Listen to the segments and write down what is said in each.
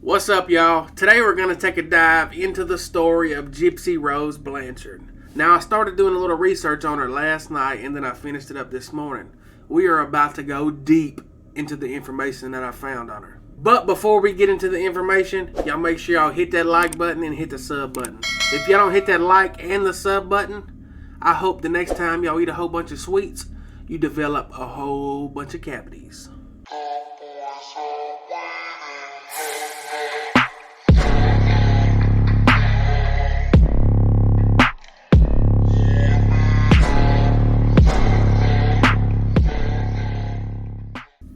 What's up, y'all? Today we're going to take a dive into the story of Gypsy Rose Blanchard. Now, I started doing a little research on her last night and then I finished it up this morning. We are about to go deep into the information that I found on her. But before we get into the information, y'all make sure y'all hit that like button and hit the sub button. If y'all don't hit that like and the sub button, I hope the next time y'all eat a whole bunch of sweets, you develop a whole bunch of cavities.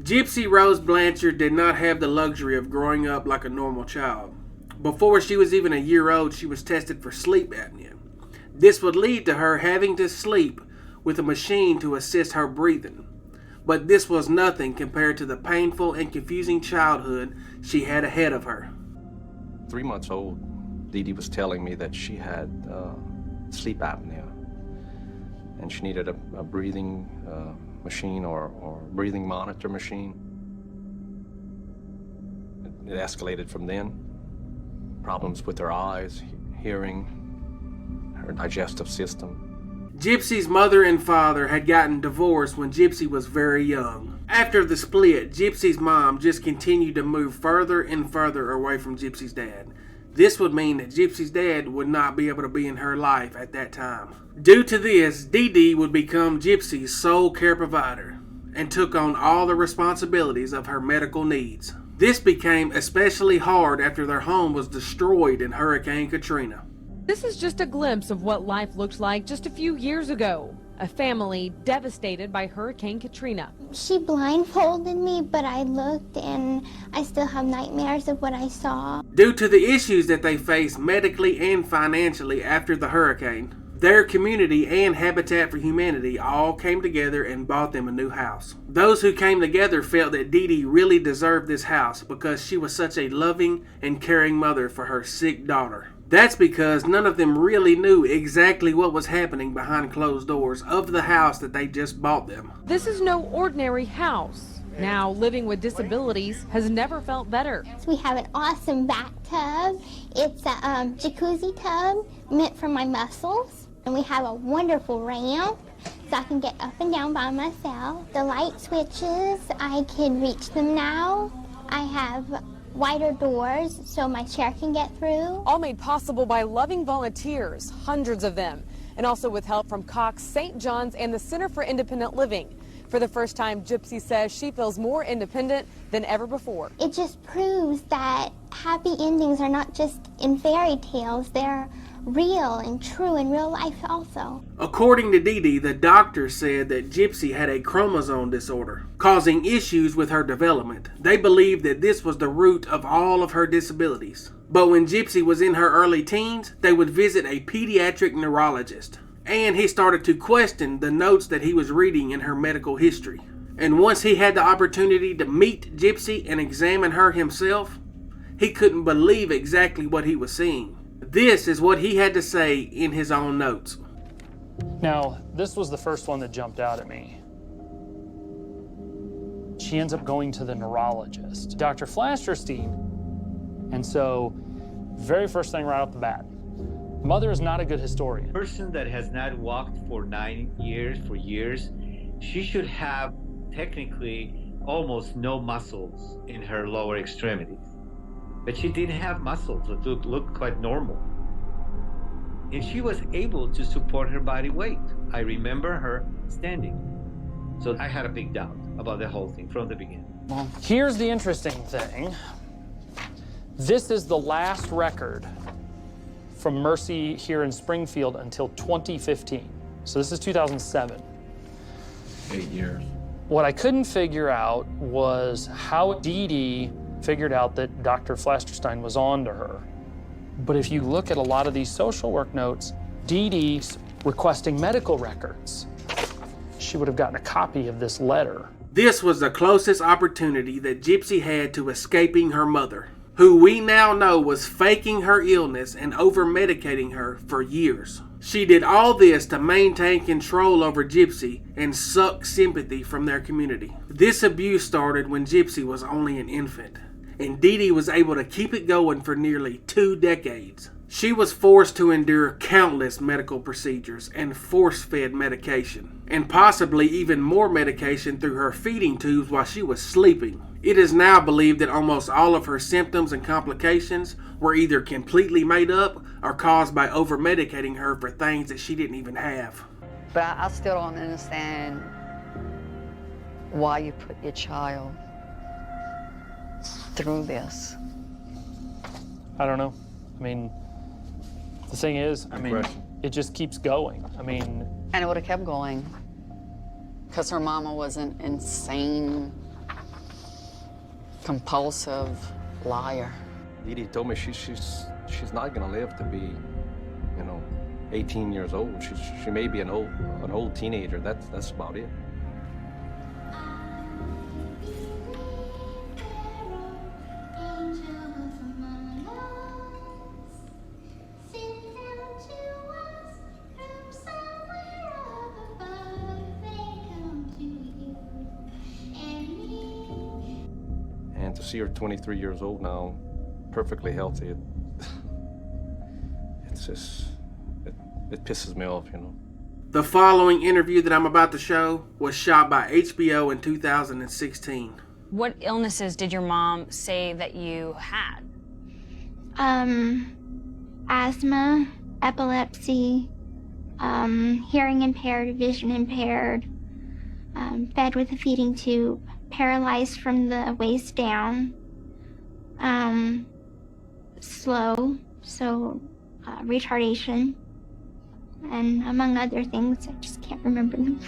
Gypsy Rose Blanchard did not have the luxury of growing up like a normal child. Before she was even a year old, she was tested for sleep apnea. This would lead to her having to sleep with a machine to assist her breathing. But this was nothing compared to the painful and confusing childhood she had ahead of her. 3 months old, Dee Dee was telling me that she had sleep apnea and she needed a breathing machine or breathing monitor machine. It escalated from then. Problems with her eyes, hearing, her digestive system. Gypsy's mother and father had gotten divorced when Gypsy was very young. After the split, Gypsy's mom just continued to move further and further away from Gypsy's dad. This would mean that Gypsy's dad would not be able to be in her life at that time. Due to this, Dee Dee would become Gypsy's sole care provider and took on all the responsibilities of her medical needs. This became especially hard after their home was destroyed in Hurricane Katrina. This is just a glimpse of what life looked like just a few years ago. A family devastated by Hurricane Katrina. She blindfolded me, but I looked and I still have nightmares of what I saw. Due to the issues that they faced medically and financially after the hurricane, their community and Habitat for Humanity all came together and bought them a new house. Those who came together felt that Dee Dee really deserved this house because she was such a loving and caring mother for her sick daughter. That's because none of them really knew exactly what was happening behind closed doors of the house that they just bought them. This is no ordinary house. Now, living with disabilities has never felt better. We have an awesome bathtub. It's a jacuzzi tub meant for my muscles. And we have a wonderful ramp so I can get up and down by myself. The light switches, I can reach them now. I have wider doors so my chair can get through. All made possible by loving volunteers, hundreds of them, and also with help from Cox, St. John's, and the Center for Independent Living. For the first time, Gypsy says she feels more independent than ever before. It just proves that happy endings are not just in fairy tales, they're real and true in real life also. According to Dee Dee, the doctor said that Gypsy had a chromosome disorder, causing issues with her development. They believed that this was the root of all of her disabilities. But when Gypsy was in her early teens, they would visit a pediatric neurologist, and he started to question the notes that he was reading in her medical history. And once he had the opportunity to meet Gypsy and examine her himself, he couldn't believe exactly what he was seeing. This is what he had to say in his own notes. Now, this was the first one that jumped out at me. She ends up going to the neurologist, Dr. Flasterstein. And so, very first thing right off the bat, mother is not a good historian. A person that has not walked for 9 years, she should have technically almost no muscles in her lower extremities. But she didn't have muscles that looked quite normal. And she was able to support her body weight. I remember her standing. So I had a big doubt about the whole thing from the beginning. Well, here's the interesting thing. This is the last record from Mercy here in Springfield until 2015. So this is 2007. 8 years. What I couldn't figure out was how Dee Dee figured out that Dr. Flasterstein was on to her. But if you look at a lot of these social work notes, Dee Dee's requesting medical records. She would have gotten a copy of this letter. This was the closest opportunity that Gypsy had to escaping her mother, who we now know was faking her illness and over-medicating her for years. She did all this to maintain control over Gypsy and suck sympathy from their community. This abuse started when Gypsy was only an infant. and Dee Dee was able to keep it going for nearly 2 decades. She was forced to endure countless medical procedures and force-fed medication, and possibly even more medication through her feeding tubes while she was sleeping. It is now believed that almost all of her symptoms and complications were either completely made up or caused by over-medicating her for things that she didn't even have. But I still don't understand why you put your child through this. I don't know. I mean, the thing is, it just keeps going. And it would have kept going because her mama was an insane, compulsive liar. Dee Dee told me she's not gonna live to be, 18 years old. She may be an old teenager. That's about it. And to see her 23 years old now, perfectly healthy, it pisses me off, The following interview that I'm about to show was shot by HBO in 2016. What illnesses did your mom say that you had? Asthma, epilepsy, hearing impaired, vision impaired, fed with a feeding tube, paralyzed from the waist down, slow, so retardation, and among other things, I just can't remember them.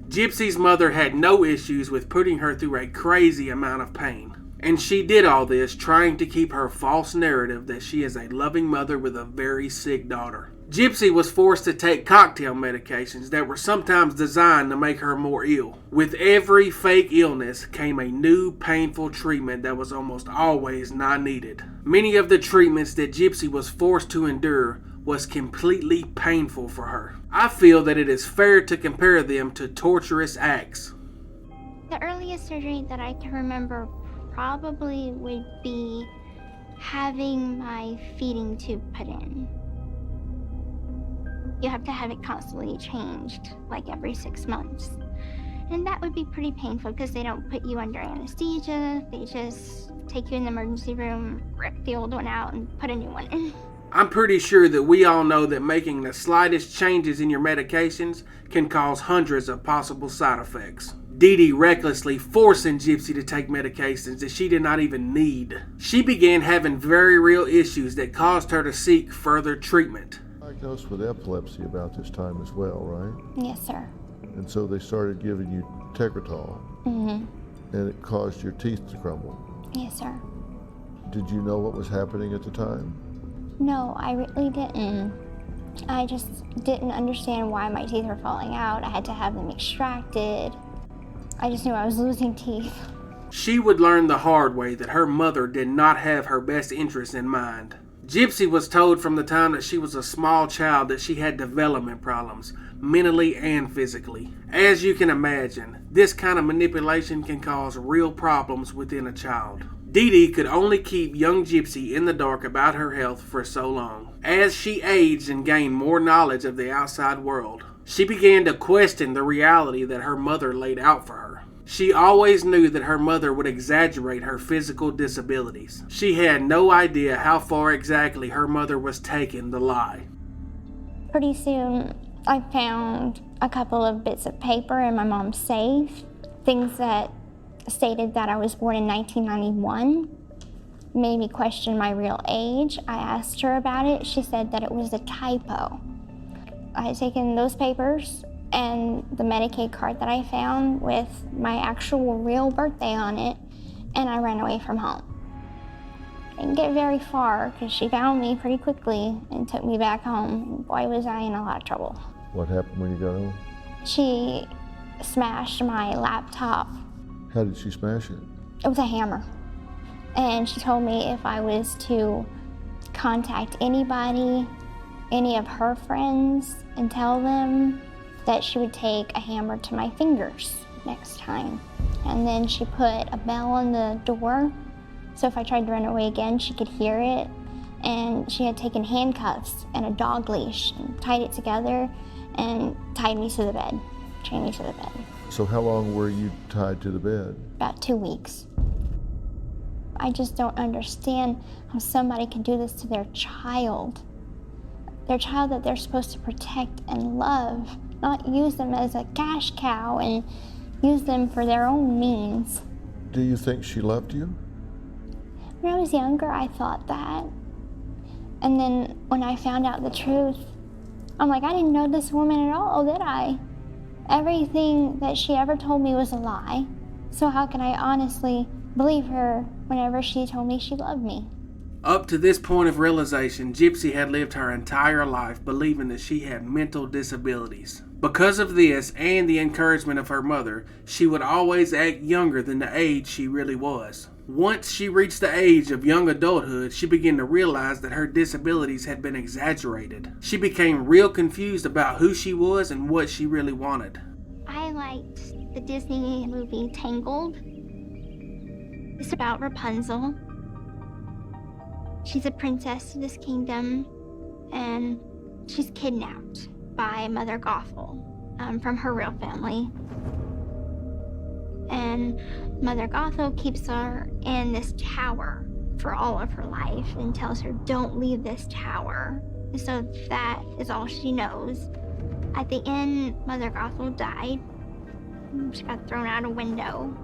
Gypsy's mother had no issues with putting her through a crazy amount of pain. And she did all this trying to keep her false narrative that she is a loving mother with a very sick daughter. Gypsy was forced to take cocktail medications that were sometimes designed to make her more ill. With every fake illness came a new painful treatment that was almost always not needed. Many of the treatments that Gypsy was forced to endure was completely painful for her. I feel that it is fair to compare them to torturous acts. The earliest surgery that I can remember probably would be having my feeding tube put in. You have to have it constantly changed, like every 6 months. And that would be pretty painful because they don't put you under anesthesia. They just take you in the emergency room, rip the old one out, and put a new one in. I'm pretty sure that we all know that making the slightest changes in your medications can cause hundreds of possible side effects. Dee Dee recklessly forcing Gypsy to take medications that she did not even need. She began having very real issues that caused her to seek further treatment. Diagnosed with epilepsy about this time as well, right? Yes, sir. And so they started giving you Tegretol, and it caused your teeth to crumble. Yes, sir. Did you know what was happening at the time? No, I really didn't. I just didn't understand why my teeth were falling out. I had to have them extracted. I just knew I was losing teeth. She would learn the hard way that her mother did not have her best interests in mind. Gypsy was told from the time that she was a small child that she had development problems, mentally and physically. As you can imagine, this kind of manipulation can cause real problems within a child. Dee Dee could only keep young Gypsy in the dark about her health for so long. As she aged and gained more knowledge of the outside world, she began to question the reality that her mother laid out for her. She always knew that her mother would exaggerate her physical disabilities. She had no idea how far exactly her mother was taking the lie. Pretty soon, I found a couple of bits of paper in my mom's safe, things that stated that I was born in 1991, made me question my real age. I asked her about it. She said that it was a typo. I had taken those papers and the Medicaid card that I found with my actual real birthday on it, and I ran away from home. I didn't get very far because she found me pretty quickly and took me back home. Boy, was I in a lot of trouble. What happened when you got home? She smashed my laptop. How did she smash it? It was a hammer. And she told me if I was to contact anybody, any of her friends, and tell them that she would take a hammer to my fingers next time. And then she put a bell on the door So if I tried to run away again, she could hear it. And she had taken handcuffs and a dog leash and tied it together and tied me to the bed, chained me to the bed. So how long were you tied to the bed? About 2 weeks. I just don't understand how somebody can do this to their child that they're supposed to protect and love, not use them as a cash cow and use them for their own means. Do you think she loved you? When I was younger, I thought that. And then when I found out the truth, I'm like, I didn't know this woman at all, did I? Everything that she ever told me was a lie. So how can I honestly believe her whenever she told me she loved me? Up to this point of realization, Gypsy had lived her entire life believing that she had mental disabilities. Because of this and the encouragement of her mother, she would always act younger than the age she really was. Once she reached the age of young adulthood, she began to realize that her disabilities had been exaggerated. She became real confused about who she was and what she really wanted. I liked the Disney movie Tangled. It's about Rapunzel. She's a princess to this kingdom, and she's kidnapped by Mother Gothel from her real family. And Mother Gothel keeps her in this tower for all of her life and tells her, don't leave this tower. And so that is all she knows. At the end, Mother Gothel died. She got thrown out a window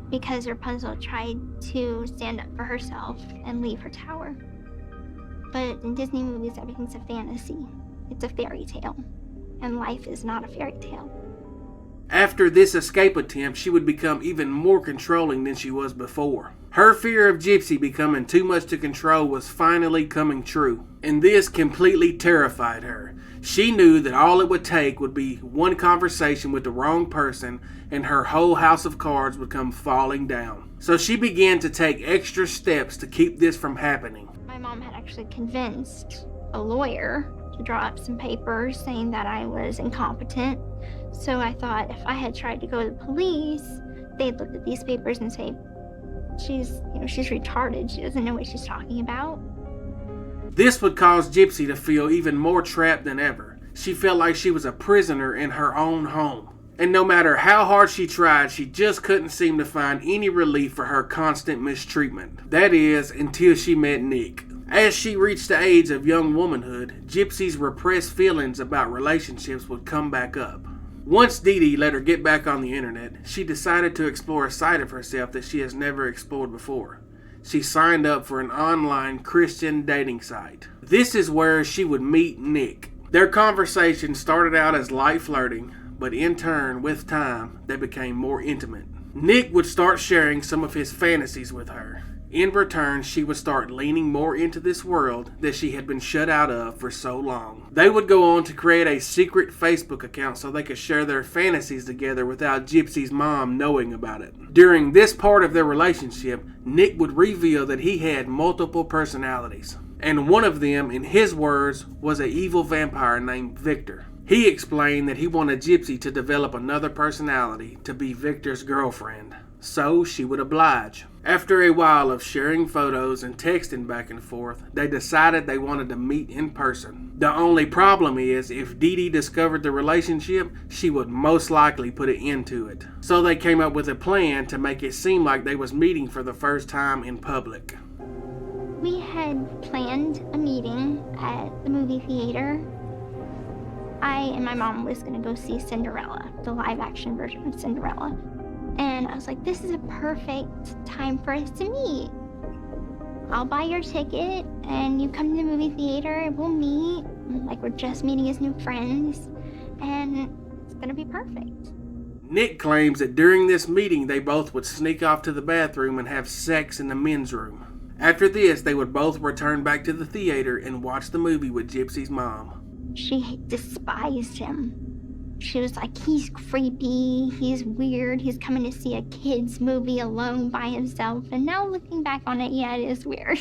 because Rapunzel tried to stand up for herself and leave her tower. But in Disney movies, everything's a fantasy. It's a fairy tale, and life is not a fairy tale. After this escape attempt, she would become even more controlling than she was before. Her fear of Gypsy becoming too much to control was finally coming true, and this completely terrified her. She knew that all it would take would be one conversation with the wrong person and her whole house of cards would come falling down. So she began to take extra steps to keep this from happening. My mom had actually convinced a lawyer to draw up some papers saying that I was incompetent. So I thought if I had tried to go to the police, they'd look at these papers and say, she's retarded. She doesn't know what she's talking about. This would cause Gypsy to feel even more trapped than ever. She felt like she was a prisoner in her own home. And no matter how hard she tried, she just couldn't seem to find any relief for her constant mistreatment. That is, until she met Nick. As she reached the age of young womanhood, Gypsy's repressed feelings about relationships would come back up. Once Dee Dee let her get back on the internet, she decided to explore a side of herself that she has never explored before. She signed up for an online Christian dating site. This is where she would meet Nick. Their conversation started out as light flirting, but in turn, with time, they became more intimate. Nick would start sharing some of his fantasies with her. In return, she would start leaning more into this world that she had been shut out of for so long. They would go on to create a secret Facebook account so they could share their fantasies together without Gypsy's mom knowing about it. During this part of their relationship, Nick would reveal that he had multiple personalities. And one of them, in his words, was an evil vampire named Victor. He explained that he wanted Gypsy to develop another personality to be Victor's girlfriend. So she would oblige. After a while of sharing photos and texting back and forth, they decided they wanted to meet in person. The only problem is, if Dee Dee discovered the relationship, she would most likely put an end to it. So they came up with a plan to make it seem like they was meeting for the first time in public. We had planned a meeting at the movie theater. I and my mom was going to go see Cinderella, the live action version of Cinderella. And I was like, this is a perfect time for us to meet. I'll buy your ticket and you come to the movie theater and we'll meet. Like we're just meeting as new friends and it's gonna be perfect. Nick claims that during this meeting they both would sneak off to the bathroom and have sex in the men's room. After this, they would both return back to the theater and watch the movie with Gypsy's mom. She despised him. She was like, he's creepy, he's weird, he's coming to see a kid's movie alone by himself. And now looking back on it, yeah, it is weird.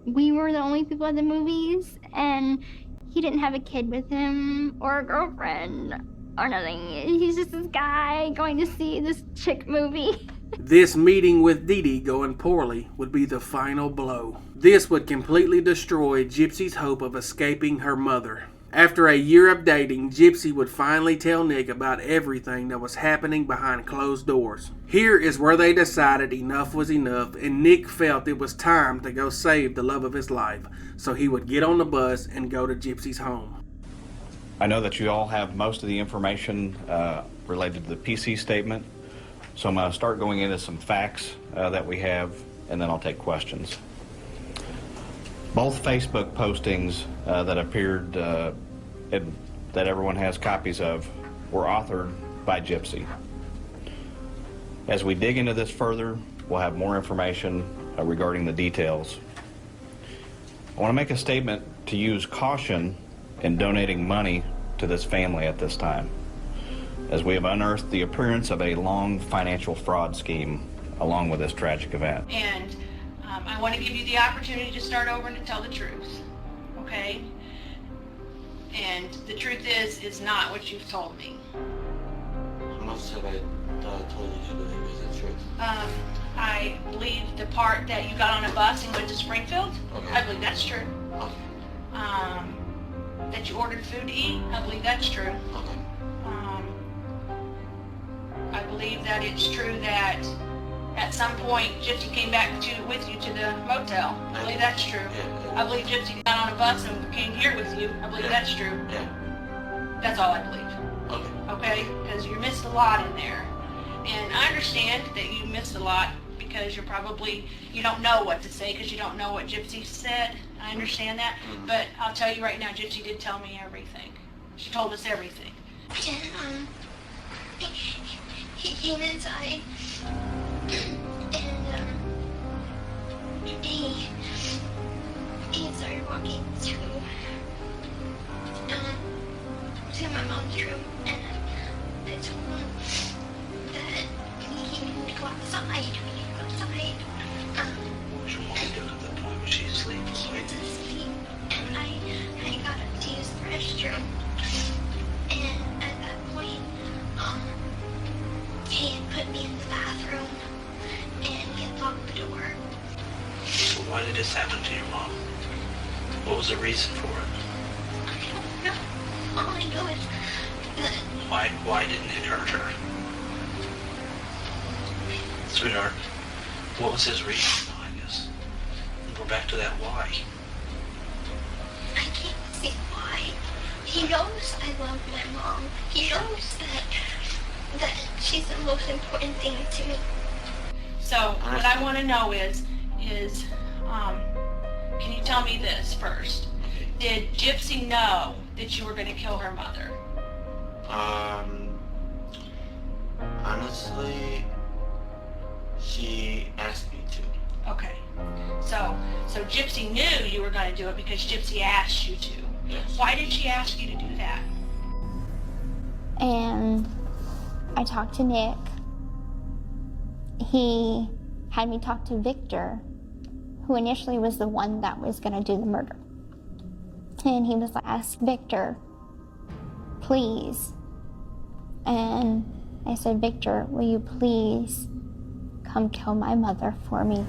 We were the only people at the movies, and he didn't have a kid with him or a girlfriend or nothing. He's just this guy going to see this chick movie. This meeting with Dee Dee going poorly would be the final blow. This would completely destroy Gypsy's hope of escaping her mother. After a year of dating, Gypsy would finally tell Nick about everything that was happening behind closed doors. Here is where they decided enough was enough, and Nick felt it was time to go save the love of his life, so he would get on the bus and go to Gypsy's home. I know that you all have most of the information related to the PC statement, so I'm going to start going into some facts that we have, and then I'll take questions. Both Facebook postings that appeared that everyone has copies of were authored by Gypsy. As we dig into this further, we'll have more information regarding the details. I want to make a statement to use caution in donating money to this family at this time, as we have unearthed the appearance of a long financial fraud scheme along with this tragic event. And I want to give you the opportunity to start over and to tell the truth, okay? And the truth is not what you've told me. How much have I told you is the truth? I believe the part that you got on a bus and went to Springfield, Okay. I believe that's true. Okay. That you ordered food to eat, I believe that's true. Okay. I believe that it's true that at some point Gypsy came back with you to the motel. I believe that's true. Yeah. I believe Gypsy got on a bus and came here with you. I believe that's true. Yeah. That's all I believe. Okay. Okay? Because you missed a lot in there. And I understand that you missed a lot because you don't know what to say because you don't know what Gypsy said. I understand that. Mm-hmm. But I'll tell you right now, Gypsy did tell me everything. She told us everything. And he came inside, and he started walking to my mom's room, and I told him that he needed to go outside. What's your mom doing at that point? Was she asleep? She was asleep, and I got up to use the restroom, and at that point, he had put me in the bathroom, and he had locked the door. So why did this happen to your mom? What was the reason for it? I don't know. All I know is that Why didn't it hurt her? Sweetheart, what was his reason behind this? We're back to that why. I can't see why. He knows I love my mom. He knows that she's the most important thing to me. So what I want to know is, can you tell me this first? Did Gypsy know that you were going to kill her mother? Honestly, she asked me to. Okay. So Gypsy knew you were going to do it because Gypsy asked you to. Yes. Why did she ask you to do that? And I talked to Nick. He had me talk to Victor, who initially was the one that was going to do the murder. And he was like, ask Victor, please. And I said, Victor, will you please come kill my mother for me?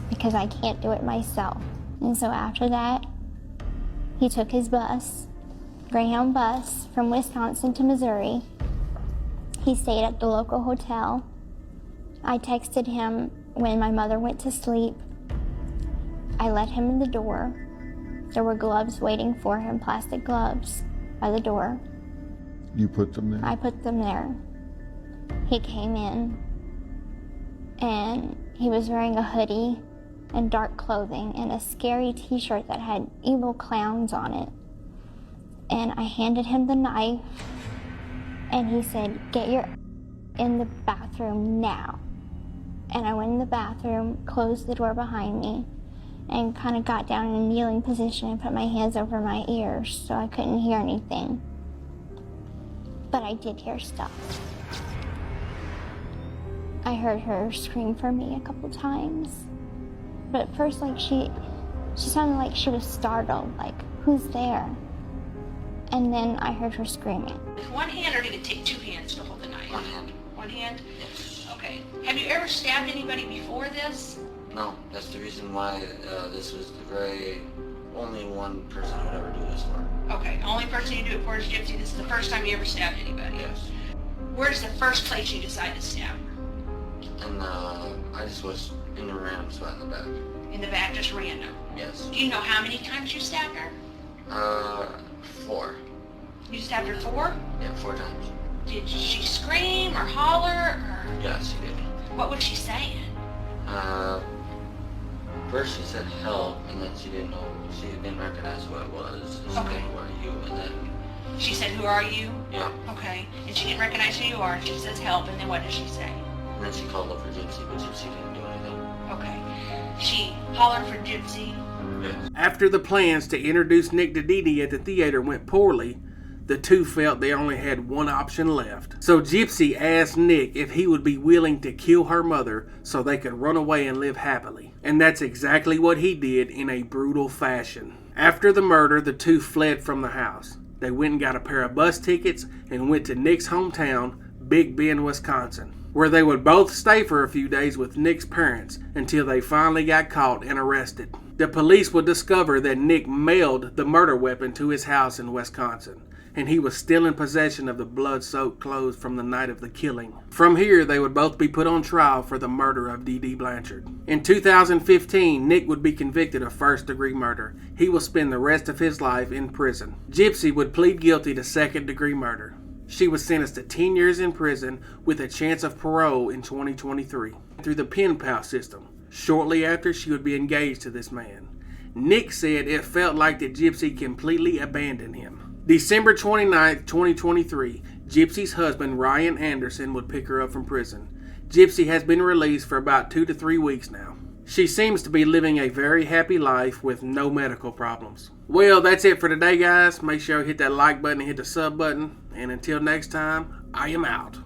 Because I can't do it myself. And so after that, he took his bus, Greyhound bus, from Wisconsin to Missouri. He stayed at the local hotel. I texted him when my mother went to sleep. I let him in the door. There were gloves waiting for him, plastic gloves, by the door. You put them there? I put them there. He came in, and he was wearing a hoodie and dark clothing and a scary t-shirt that had evil clowns on it. And I handed him the knife, and he said, get your in the bathroom now. And I went in the bathroom, closed the door behind me, and kind of got down in a kneeling position and put my hands over my ears so I couldn't hear anything. But I did hear stuff. I heard her scream for me a couple times. But at first, like, she sounded like she was startled, like, who's there? And then I heard her screaming. With one hand, or did it take two hands to hold the knife? One hand. One hand? Yes. Okay. Okay. Have you ever stabbed anybody before this? No, that's the reason why this was the very only one person who would ever do this for. Okay, only person you do it for is Gypsy. This is the first time you ever stabbed anybody? Yes. Where's the first place you decided to stab her? And I just was in the random spot in the back. In the back, just random? Yes. Do you know how many times you stabbed her? 4. You stabbed her 4? Yeah, 4 times. Did she scream or holler or? Yes, she did. What was she saying? First she said help, and then she didn't recognize who I was. She Okay. said, who are you? And then She said, who are you? yeah, Okay. And she didn't recognize who you are, and she says help, and then what does she say? and then she called up for Gypsy, but Gypsy didn't do anything. Okay. She hollered for Gypsy. Yes. After the plans to introduce Nick to Dee Dee at the theater went poorly, the two felt they only had one option left. So Gypsy asked Nick if he would be willing to kill her mother so they could run away and live happily. And that's exactly what he did in a brutal fashion. After the murder, the two fled from the house. They went and got a pair of bus tickets and went to Nick's hometown, Big Bend, Wisconsin, where they would both stay for a few days with Nick's parents until they finally got caught and arrested. The police would discover that Nick mailed the murder weapon to his house in Wisconsin, and he was still in possession of the blood-soaked clothes from the night of the killing. From here, they would both be put on trial for the murder of Dee Dee Blanchard. In 2015, Nick would be convicted of first-degree murder. He will spend the rest of his life in prison. Gypsy would plead guilty to second-degree murder. She was sentenced to 10 years in prison with a chance of parole in 2023 through the pen pal system. Shortly after, she would be engaged to this man. Nick said it felt like that Gypsy completely abandoned him. December 29th, 2023, Gypsy's husband, Ryan Anderson, would pick her up from prison. Gypsy has been released for about 2 to 3 weeks now. She seems to be living a very happy life with no medical problems. Well, that's it for today, guys. Make sure you hit that like button and hit the sub button. And until next time, I am out.